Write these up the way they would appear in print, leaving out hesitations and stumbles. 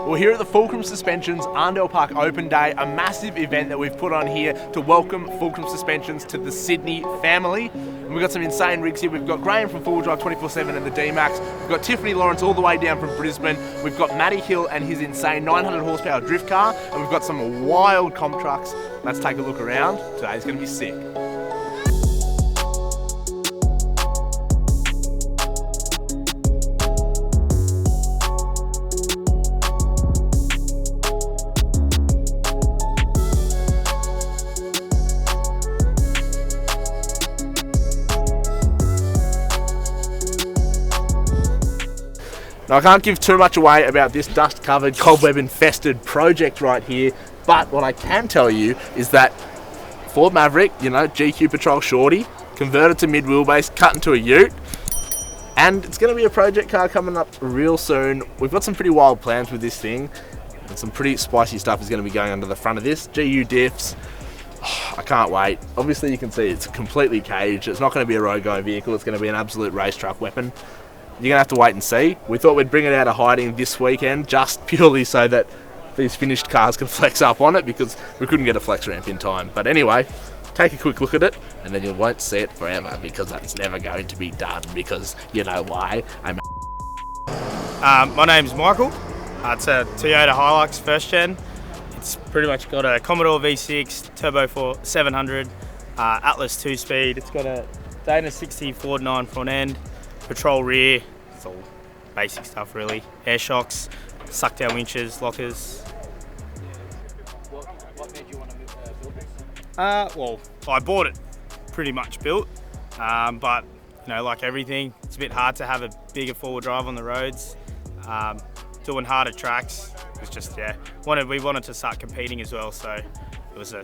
We're here at the Fulcrum Suspensions Arndale Park Open Day, a massive event that we've put on here to welcome Fulcrum Suspensions to the Sydney family. And we've got some insane rigs here. We've got Graeme from Full Drive 24/7 and the D-Max. We've got Tiffany Lawrence all the way down from Brisbane. We've got Matty Hill and his insane 900 horsepower drift car. And we've got some wild comp trucks. Let's take a look around. Today's going to be sick. Now I can't give too much away about this dust-covered, cobweb-infested project right here, but what I can tell you is that Ford Maverick, you know, GQ Patrol Shorty, converted to mid-wheelbase, cut into a ute, and it's going to be a project car coming up real soon. We've got some pretty wild plans with this thing, and some pretty spicy stuff is going to be going under the front of this. GU diffs. I can't wait. Obviously you can see it's completely caged. It's not going to be a road-going vehicle, it's going to be an absolute race truck weapon. You're going to have to wait and see. We thought we'd bring it out of hiding this weekend just purely so that these finished cars can flex up on it because we couldn't get a flex ramp in time. But anyway, take a quick look at it and then you won't see it forever because that's never going to be done because you know why. My name's Michael. It's a Toyota Hilux first gen. It's pretty much got a Commodore V6, Turbo 4 700, Atlas 2-speed. It's got a Dana 60 Ford 9 front end. Patrol rear, it's all basic stuff really. Air shocks, suck down winches, lockers. What made you want to build this? Well, I bought it pretty much built, but you know, like everything, it's a bit hard to have a bigger four-wheel drive on the roads. Doing harder tracks, it's just we wanted to start competing as well, so it was a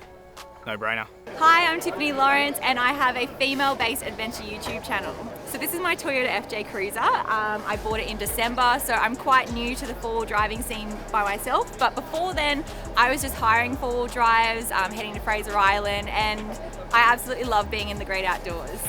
no-brainer. Hi, I'm Tiffany Lawrence and I have a female-based adventure YouTube channel. So this is my Toyota FJ Cruiser. I bought it in December, so I'm quite new to the four-wheel driving scene by myself. But before then, I was just hiring four-wheel drives, heading to Fraser Island, and I absolutely love being in the great outdoors.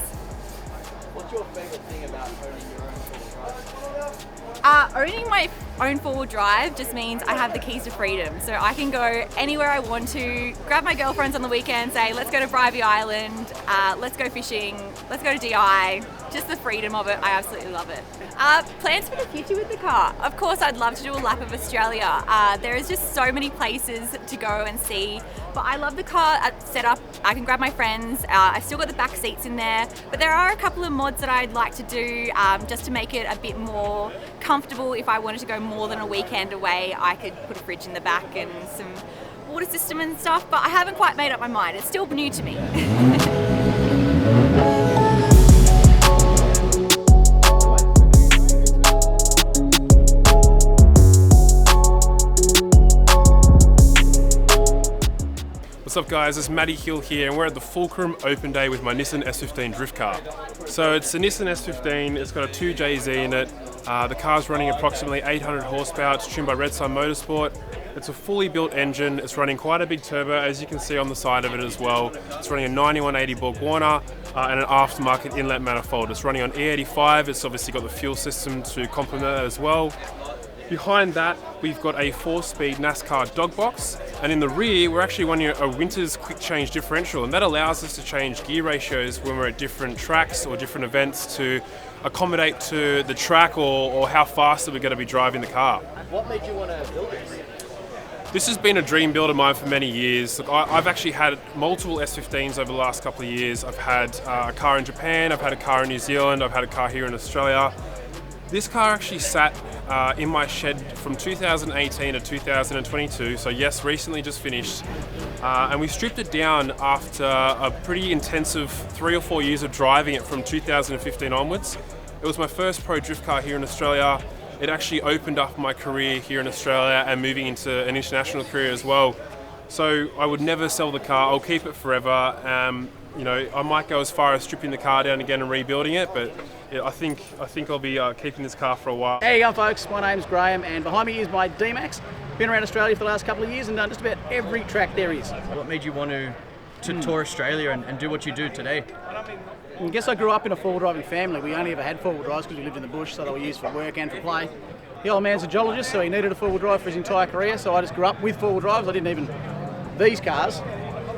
What's your favourite thing about owning your own four-wheel drive? Owning my own four-wheel drive just means I have the keys to freedom. So I can go anywhere I want to, grab my girlfriends on the weekend, say, let's go to Bribey Island, let's go fishing, let's go to DI. Just the freedom of it, I absolutely love it. Plans for the future with the car? Of course, I'd love to do a lap of Australia. There is just so many places to go and see. But I love the car setup. I can grab my friends. I've still got the back seats in there. But there are a couple of mods that I'd like to do just to make it a bit more comfortable. If I wanted to go more than a weekend away, I could put a fridge in the back and some water system and stuff. But I haven't quite made up my mind. It's still new to me. What's up guys, it's Matty Hill here and we're at the Fulcrum Open Day with my Nissan S15 drift car. So it's a Nissan S15, it's got a 2JZ in it, the car's running approximately 800 horsepower, it's tuned by Red Sun Motorsport. It's a fully built engine, it's running quite a big turbo as you can see on the side of it as well. It's running a 9180 Borg Warner and an aftermarket inlet manifold. It's running on E85, it's obviously got the fuel system to complement that as well. Behind that, we've got a 4-speed NASCAR dog box, and in the rear, we're actually running a Winters quick change differential, and that allows us to change gear ratios when we're at different tracks or different events to accommodate to the track or how fast that we're going to be driving the car. What made you want to build this? This has been a dream build of mine for many years. Look, I've actually had multiple S15s over the last couple of years. I've had a car in Japan, I've had a car in New Zealand, I've had a car here in Australia. This car actually sat in my shed from 2018 to 2022, so yes, recently just finished. And we stripped it down after a pretty intensive 3 or 4 years of driving it from 2015 onwards. It was my first pro drift car here in Australia. It actually opened up my career here in Australia and moving into an international career as well. So I would never sell the car, I'll keep it forever. You know, I might go as far as stripping the car down again and rebuilding it, but yeah, I think I'll be keeping this car for a while. How you going, folks? My name's Graeme, and behind me is my D-Max. Been around Australia for the last couple of years and done just about every track there is. What made you want to tour Australia and do what you do today? I guess I grew up in a four-wheel driving family. We only ever had four-wheel drives because we lived in the bush, so they were used for work and for play. The old man's a geologist, so he needed a four-wheel drive for his entire career, so I just grew up with four-wheel drives. These cars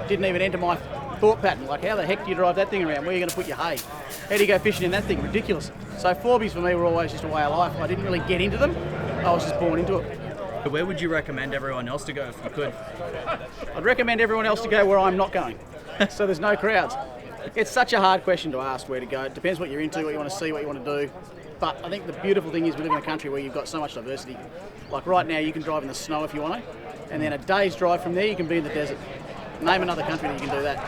didn't even enter my thought pattern. Like, how the heck do you drive that thing around? Where are you going to put your hay? How do you go fishing in that thing? Ridiculous. So Forbies for me were always just a way of life. I didn't really get into them. I was just born into it. Where would you recommend everyone else to go if you could? I'd recommend everyone else to go where I'm not going, so there's no crowds. It's such a hard question to ask where to go. It depends what you're into, what you want to see, what you want to do. But I think the beautiful thing is we live in a country where you've got so much diversity. Like right now, you can drive in the snow if you want to, and then a day's drive from there, you can be in the desert. Name another country that you can do that.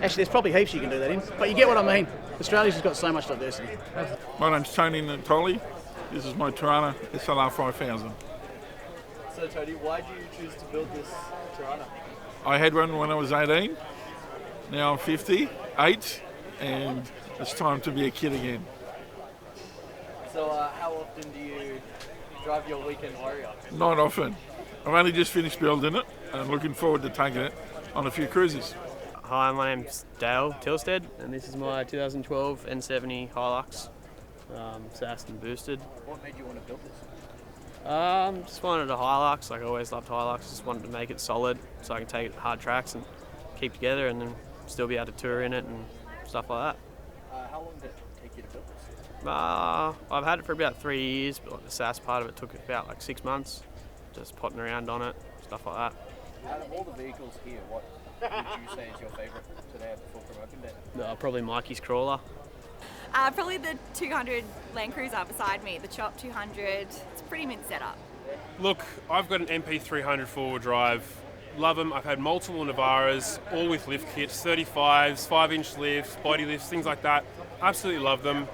Actually, there's probably heaps you can do that in, but you get what I mean. Australia's just got so much diversity. My name's Tony Natoli. This is my Tirana SLR 5000. So Tony, why did you choose to build this Tirana? I had one when I was 18. Now I'm 58, and it's time to be a kid again. So how often do you drive your weekend warrior? Not often. I've only just finished building it, and I'm looking forward to taking it on a few cruises. Hi, my name's Dale Tilsted, and this is my 2012 N70 Hilux, sassed and boosted. What made you want to build this? Just wanted a Hilux. Like I always loved Hilux. Just wanted to make it solid so I can take it to hard tracks and keep together, and then still be able to tour in it and stuff like that. How long did it take you to build this? I've had it for about 3 years, but like the sass part of it took about like 6 months. Just potting around on it, stuff like that. Out of all the vehicles here, what would you say is your favourite today at the Fulcrum Open Day? Probably Mikee's crawler. Probably the 200 Land Cruiser beside me, the Chop 200. It's a pretty mint setup. Look, I've got an MP300 four-wheel drive. Love them. I've had multiple Navaras, all with lift kits, 35s, 5-inch lifts, body lifts, things like that. Absolutely love them.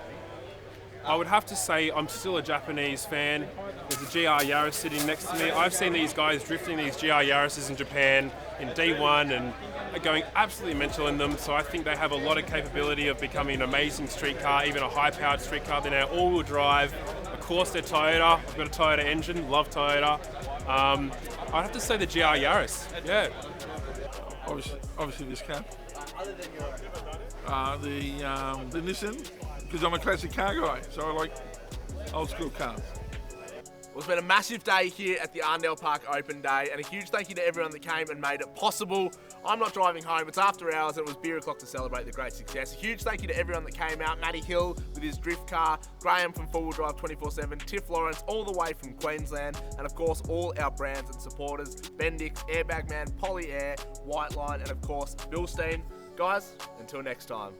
I would have to say I'm still a Japanese fan. There's a GR Yaris sitting next to me. I've seen these guys drifting these GR Yarises in Japan in D1 and are going absolutely mental in them. So I think they have a lot of capability of becoming an amazing street car, even a high-powered street car. They're now all-wheel drive. Of course, they're Toyota. I've got a Toyota engine. Love Toyota. I'd have to say the GR Yaris. Yeah. Obviously this car. Other than your The Nissan, because I'm a classic car guy, so I like old school cars. Well, it's been a massive day here at the Arndale Park Open Day, and a huge thank you to everyone that came and made it possible. I'm not driving home, it's after hours, and it was beer o'clock to celebrate the great success. A huge thank you to everyone that came out. Matty Hill with his drift car, Graeme from Full Wheel Drive 24/7, Tiff Lawrence all the way from Queensland, and of course all our brands and supporters, Bendix, Airbag Man, Poly Air, White Line, and of course Bill Steen. Guys, until next time.